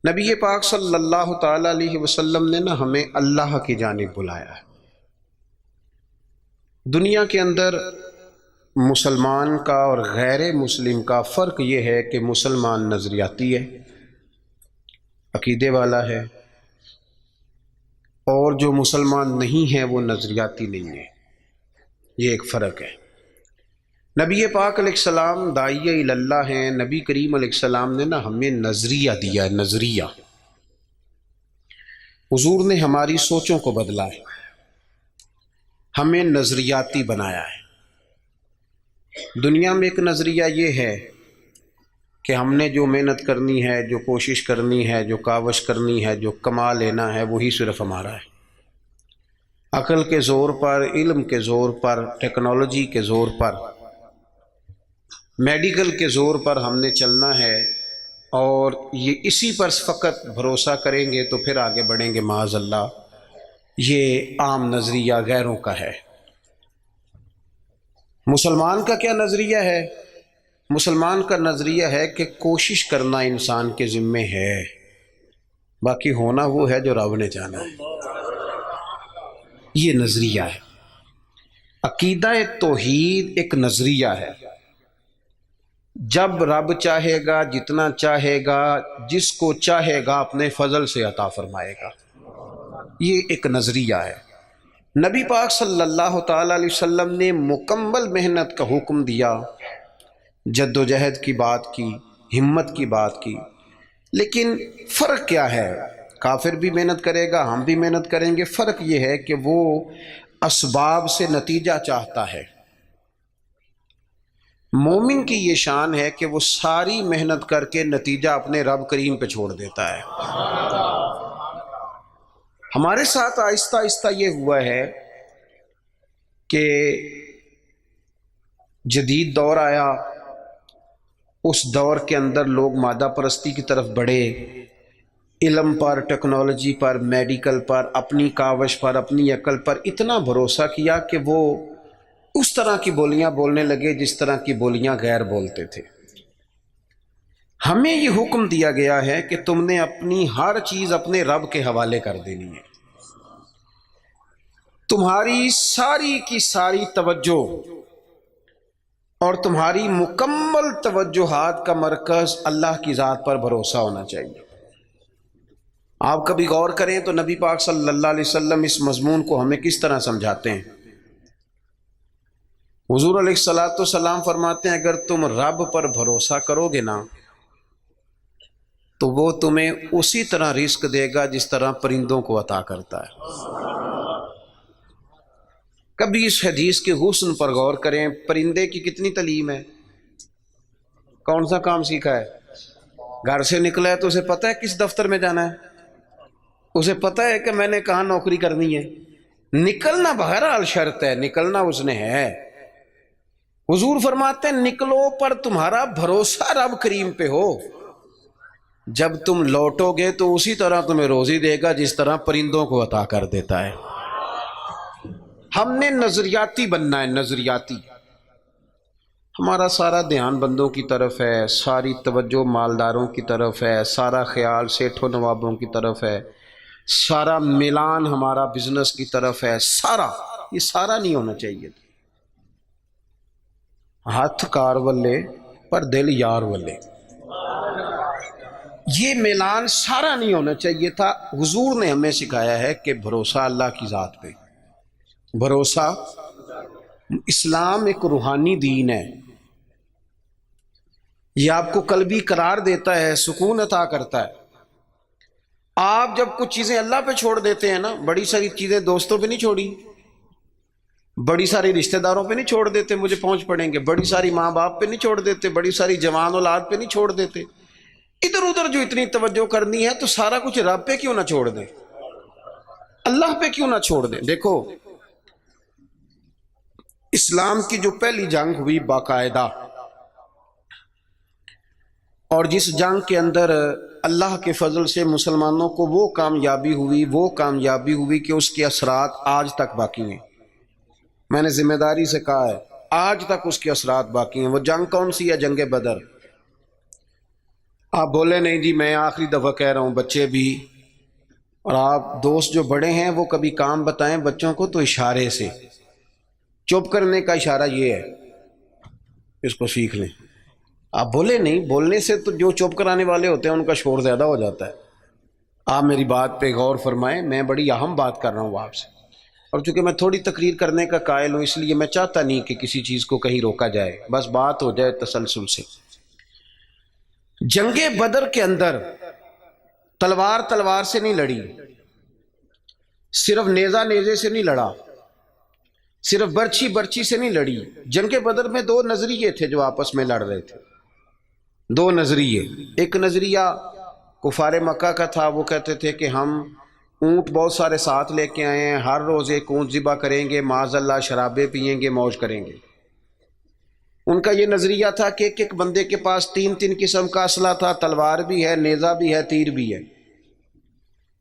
نبی پاک صلی اللہ تعالی علیہ وسلم نے ہمیں اللہ کی جانب بلایا ہے۔ دنیا کے اندر مسلمان کا اور غیر مسلم کا فرق یہ ہے کہ مسلمان نظریاتی ہے، عقیدے والا ہے، اور جو مسلمان نہیں ہے وہ نظریاتی نہیں ہے۔ یہ ایک فرق ہے۔ نبی پاک علیہ السلام داعیہ اللہ ہیں۔ نبی کریم علیہ السلام نے ہمیں نظریہ دیا ہے، نظریہ۔ حضور نے ہماری سوچوں کو بدلا ہے، ہمیں نظریاتی بنایا ہے۔ دنیا میں ایک نظریہ یہ ہے کہ ہم نے جو محنت کرنی ہے، جو کوشش کرنی ہے، جو کاوش کرنی ہے، جو کما لینا ہے، وہی صرف ہمارا ہے۔ عقل کے زور پر، علم کے زور پر، ٹیکنالوجی کے زور پر، میڈیکل کے زور پر ہم نے چلنا ہے، اور یہ اسی پر فقط بھروسہ کریں گے تو پھر آگے بڑھیں گے۔ معاذ اللہ، یہ عام نظریہ غیروں کا ہے۔ مسلمان کا کیا نظریہ ہے؟ مسلمان کا نظریہ ہے کہ کوشش کرنا انسان کے ذمے ہے، باقی ہونا وہ ہے جو رب نے جانا ہے۔ یہ نظریہ ہے۔ عقیدہ توحید ایک نظریہ ہے۔ جب رب چاہے گا، جتنا چاہے گا، جس کو چاہے گا اپنے فضل سے عطا فرمائے گا، یہ ایک نظریہ ہے۔ نبی پاک صلی اللہ تعالی علیہ وسلم نے مکمل محنت کا حکم دیا، جد و جہد کی بات کی، ہمت کی بات کی، لیکن فرق کیا ہے؟ کافر بھی محنت کرے گا، ہم بھی محنت کریں گے۔ فرق یہ ہے کہ وہ اسباب سے نتیجہ چاہتا ہے۔ مومن کی یہ شان ہے کہ وہ ساری محنت کر کے نتیجہ اپنے رب کریم پہ چھوڑ دیتا ہے۔ ہمارے ساتھ آہستہ آہستہ یہ ہوا ہے کہ جدید دور آیا، اس دور کے اندر لوگ مادہ پرستی کی طرف بڑھے، علم پر، ٹیکنالوجی پر، میڈیکل پر، اپنی کاوش پر، اپنی عقل پر اتنا بھروسہ کیا کہ وہ اس طرح کی بولیاں بولنے لگے جس طرح کی بولیاں غیر بولتے تھے۔ ہمیں یہ حکم دیا گیا ہے کہ تم نے اپنی ہر چیز اپنے رب کے حوالے کر دینی ہے۔ تمہاری ساری کی ساری توجہ اور تمہاری مکمل توجہات کا مرکز اللہ کی ذات پر بھروسہ ہونا چاہیے۔ آپ کبھی غور کریں تو نبی پاک صلی اللہ علیہ وسلم اس مضمون کو ہمیں کس طرح سمجھاتے ہیں؟ حضور علیہ الصلوۃ والسلام فرماتے ہیں اگر تم رب پر بھروسہ کرو گے نا تو وہ تمہیں اسی طرح رزق دے گا جس طرح پرندوں کو عطا کرتا ہے۔ کبھی اس حدیث کے حسن پر غور کریں۔ پرندے کی کتنی تعلیم ہے؟ کون سا کام سیکھا ہے؟ گھر سے نکلا ہے تو اسے پتہ ہے کس دفتر میں جانا ہے، اسے پتہ ہے کہ میں نے کہاں نوکری کرنی ہے۔ نکلنا بہرحال شرط ہے، نکلنا اس نے ہے۔ حضور فرماتے ہیں نکلو پر تمہارا بھروسہ رب کریم پہ ہو، جب تم لوٹو گے تو اسی طرح تمہیں روزی دے گا جس طرح پرندوں کو عطا کر دیتا ہے۔ ہم نے نظریاتی بننا ہے، نظریاتی۔ ہمارا سارا دھیان بندوں کی طرف ہے، ساری توجہ مالداروں کی طرف ہے، سارا خیال سیٹھوں نوابوں کی طرف ہے، سارا میلان ہمارا بزنس کی طرف ہے۔ سارا، یہ سارا نہیں ہونا چاہیے۔ ہاتھ کار ولے پر دل یار ولے، یہ میلان سارا نہیں ہونا چاہیے تھا۔ حضور نے ہمیں سکھایا ہے کہ بھروسہ اللہ کی ذات پہ، بھروسہ۔ اسلام ایک روحانی دین ہے، یہ آپ کو قلبی قرار دیتا ہے، سکون عطا کرتا ہے۔ آپ جب کچھ چیزیں اللہ پہ چھوڑ دیتے ہیں نا، بڑی ساری چیزیں دوستوں پہ نہیں چھوڑی، بڑی ساری رشتہ داروں پہ نہیں چھوڑ دیتے مجھے پہنچ پڑیں گے، بڑی ساری ماں باپ پہ نہیں چھوڑ دیتے، بڑی ساری جوان اولاد پہ نہیں چھوڑ دیتے، ادھر ادھر جو اتنی توجہ کرنی ہے تو سارا کچھ رب پہ کیوں نہ چھوڑ دیں، اللہ پہ کیوں نہ چھوڑ دیں۔ دیکھو اسلام کی جو پہلی جنگ ہوئی باقاعدہ، اور جس جنگ کے اندر اللہ کے فضل سے مسلمانوں کو وہ کامیابی ہوئی کہ اس کے اثرات آج تک باقی ہیں۔ میں نے ذمہ داری سے کہا ہے آج تک اس کے اثرات باقی ہیں۔ وہ جنگ کون سی ہے؟ جنگ بدر۔ آپ بولے نہیں جی میں آخری دفعہ کہہ رہا ہوں، بچے بھی اور آپ دوست جو بڑے ہیں وہ کبھی کام بتائیں بچوں کو تو اشارے سے، چپ کرنے کا اشارہ یہ ہے، اس کو سیکھ لیں۔ آپ بولے نہیں، بولنے سے تو جو چپ کرانے والے ہوتے ہیں ان کا شور زیادہ ہو جاتا ہے۔ آپ میری بات پہ غور فرمائیں، میں بڑی اہم بات کر رہا ہوں آپ سے، اور چونکہ میں تھوڑی تقریر کرنے کا قائل ہوں اس لیے میں چاہتا نہیں کہ کسی چیز کو کہیں روکا جائے، بس بات ہو جائے تسلسل سے۔ جنگ بدر کے اندر تلوار سے نہیں لڑی، صرف نیزہ نیزے سے نہیں لڑا، صرف برچھی سے نہیں لڑی۔ جنگ بدر میں دو نظریے تھے جو آپس میں لڑ رہے تھے، دو نظریے۔ ایک نظریہ کفار مکہ کا تھا، وہ کہتے تھے کہ ہم اونٹ بہت سارے ساتھ لے کے آئے ہیں، ہر روز ایک اونٹ ذبح کریں گے، معاذ اللہ شرابیں پئیں گے، موج کریں گے۔ ان کا یہ نظریہ تھا کہ ایک بندے کے پاس تین قسم کا اسلحہ تھا، تلوار بھی ہے، نیزہ بھی ہے، تیر بھی ہے۔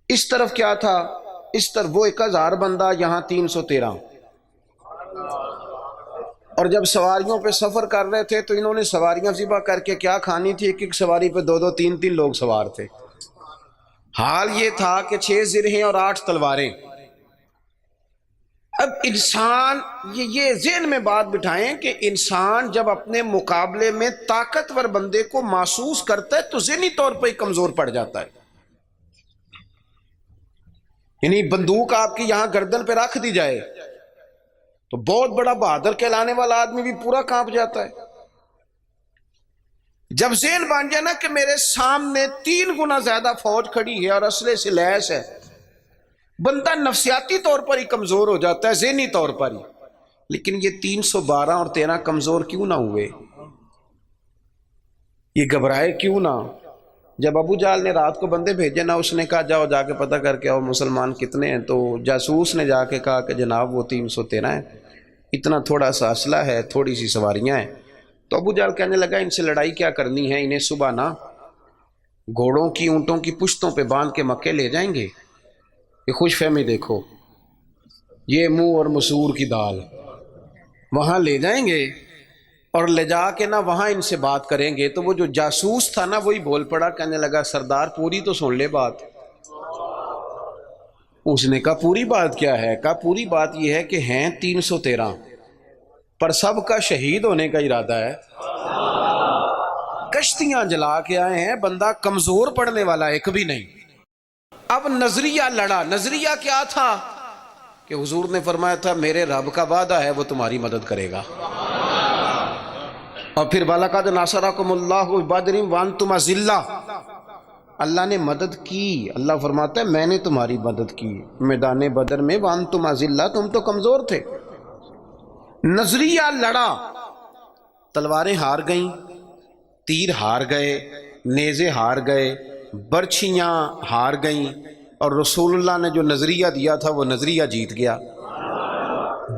اس طرف کیا تھا، اس طرف وہ 1000 بندہ، یہاں 313۔ اور جب سواریوں پہ سفر کر رہے تھے تو انہوں نے سواریاں ذبح کر کے کیا کھانی تھی، ایک سواری پہ 2 3 لوگ سوار تھے۔ حال یہ تھا کہ 6 زرہیں اور 8 تلواریں۔ اب انسان یہ ذہن میں بات بٹھائیں کہ انسان جب اپنے مقابلے میں طاقتور بندے کو محسوس کرتا ہے تو ذہنی طور پہ ہی کمزور پڑ جاتا ہے۔ یعنی بندوق آپ کی یہاں گردن پہ رکھ دی جائے تو بہت بڑا بہادر کہلانے والا آدمی بھی پورا کانپ جاتا ہے۔ جب ذہن بن جائے نا کہ میرے سامنے 3 گنا زیادہ فوج کھڑی ہے اور اسلحے سے لیس ہے، بندہ نفسیاتی طور پر ہی کمزور ہو جاتا ہے، ذہنی طور پر ہی۔ لیکن یہ 312 اور 13 کمزور کیوں نہ ہوئے، یہ گھبرائے کیوں نہ؟ جب ابو جہل نے رات کو بندے بھیجے نا، اس نے کہا جاؤ جا کے پتہ کر کے آؤ مسلمان کتنے ہیں، تو جاسوس نے جا کے کہا کہ جناب وہ 313 ہیں، اتنا تھوڑا سا اسلحہ ہے، تھوڑی سی سواریاں ہیں۔ تو ابو جہل کہنے لگا ان سے لڑائی کیا کرنی ہے، انہیں صبح نا گھوڑوں کی اونٹوں کی پشتوں پہ باندھ کے مکے لے جائیں گے۔ یہ خوش فہمی دیکھو، یہ منہ اور مسور کی دال، وہاں لے جائیں گے اور لے جا کے نا وہاں ان سے بات کریں گے۔ تو وہ جو جاسوس تھا نا وہی بول پڑا، کہنے لگا سردار پوری تو سن لے بات۔ اس نے کہا پوری بات کیا ہے؟ کہا پوری بات یہ ہے کہ ہیں 313 پر سب کا شہید ہونے کا ارادہ ہے، کشتیاں جلا کے آئے ہیں، بندہ کمزور پڑنے والا ایک بھی نہیں۔ اب نظریہ لڑا۔ نظریہ کیا تھا کہ حضور نے فرمایا تھا میرے رب کا وعدہ ہے وہ تمہاری مدد کرے گا، اور پھر وَلَقَدْ نَصَرَكُمُ اللَّهُ بِبَدْرٍ وَأَنْتُمْ أَذِلَّةٌ، اللہ نے مدد کی۔ اللہ فرماتا ہے میں نے تمہاری مدد کی میدان بدر میں، وَأَنْتُمْ أَذِلَّةٌ، تم تو کمزور تھے۔ نظریہ لڑا، تلواریں ہار گئیں، تیر ہار گئے، نیزے ہار گئے، برچھیاں ہار گئیں، اور رسول اللہ نے جو نظریہ دیا تھا وہ نظریہ جیت گیا،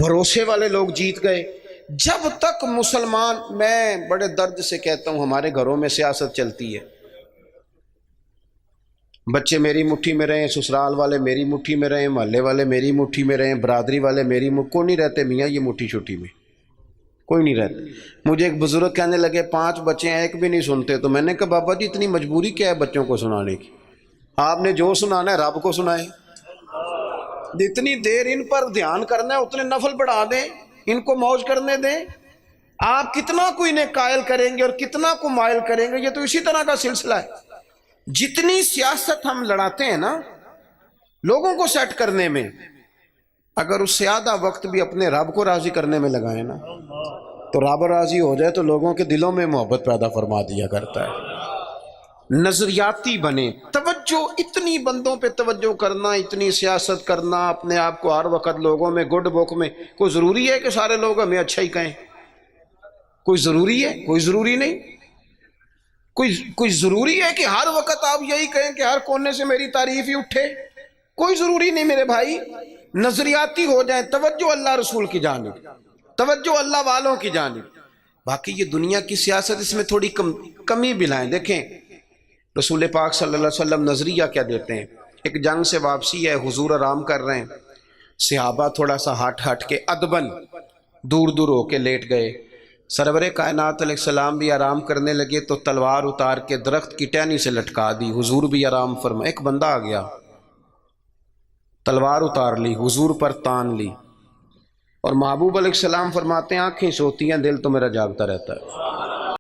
بھروسے والے لوگ جیت گئے۔ جب تک مسلمان، میں بڑے درد سے کہتا ہوں ہمارے گھروں میں سیاست چلتی ہے، بچے میری مٹھی میں رہیں، سسرال والے میری مٹھی میں رہیں، محلے والے میری مٹھی میں رہیں، برادری والے میری کوئی نہیں رہتے میاں یہ مٹھی چھٹی میں، کوئی نہیں رہتے۔ مجھے ایک بزرگ کہنے لگے 5 بچے ہیں ایک بھی نہیں سنتے، تو میں نے کہا بابا جی اتنی مجبوری کیا ہے بچوں کو سنانے کی؟ آپ نے جو سنانا ہے رب کو سنائیں، جتنی دیر ان پر دھیان کرنا ہے اتنے نفل بڑھا دیں، ان کو موج کرنے دیں۔ آپ کتنا کو انہیں قائل کریں گے اور کتنا کو مائل کریں گے، یہ تو اسی طرح کا سلسلہ ہے۔ جتنی سیاست ہم لڑاتے ہیں نا لوگوں کو سیٹ کرنے میں، اگر اس سے آدھا وقت بھی اپنے رب کو راضی کرنے میں لگائیں نا تو رب راضی ہو جائے تو لوگوں کے دلوں میں محبت پیدا فرما دیا کرتا ہے۔ نظریاتی بنے، توجہ، اتنی بندوں پہ توجہ کرنا، اتنی سیاست کرنا، اپنے آپ کو ہر وقت لوگوں میں گڈ بک میں، کوئی ضروری ہے کہ سارے لوگ ہمیں اچھا ہی کہیں؟ کوئی ضروری ہے؟ کوئی ضروری نہیں۔ کوئی ضروری ہے کہ ہر وقت آپ یہی کہیں کہ ہر کونے سے میری تعریف ہی اٹھے؟ کوئی ضروری نہیں میرے بھائی۔ نظریاتی ہو جائیں، توجہ اللہ رسول کی جانب، توجہ اللہ والوں کی جانب۔ باقی یہ دنیا کی سیاست اس میں تھوڑی کمی بلائیں۔ دیکھیں رسول پاک صلی اللہ علیہ وسلم نظریہ کیا دیتے ہیں، ایک جنگ سے واپسی ہے، حضور آرام کر رہے ہیں، صحابہ تھوڑا سا ہٹ کے ادبن دور دور ہو کے لیٹ گئے، سرور کائنات علیہ السلام بھی آرام کرنے لگے تو تلوار اتار کے درخت کی ٹہنی سے لٹکا دی، حضور بھی آرام فرما۔ ایک بندہ آ گیا، تلوار اتار لی، حضور پر تان لی، اور محبوب علیہ السلام فرماتے ہیں آنکھیں سوتی ہیں، دل تو میرا جاگتا رہتا ہے۔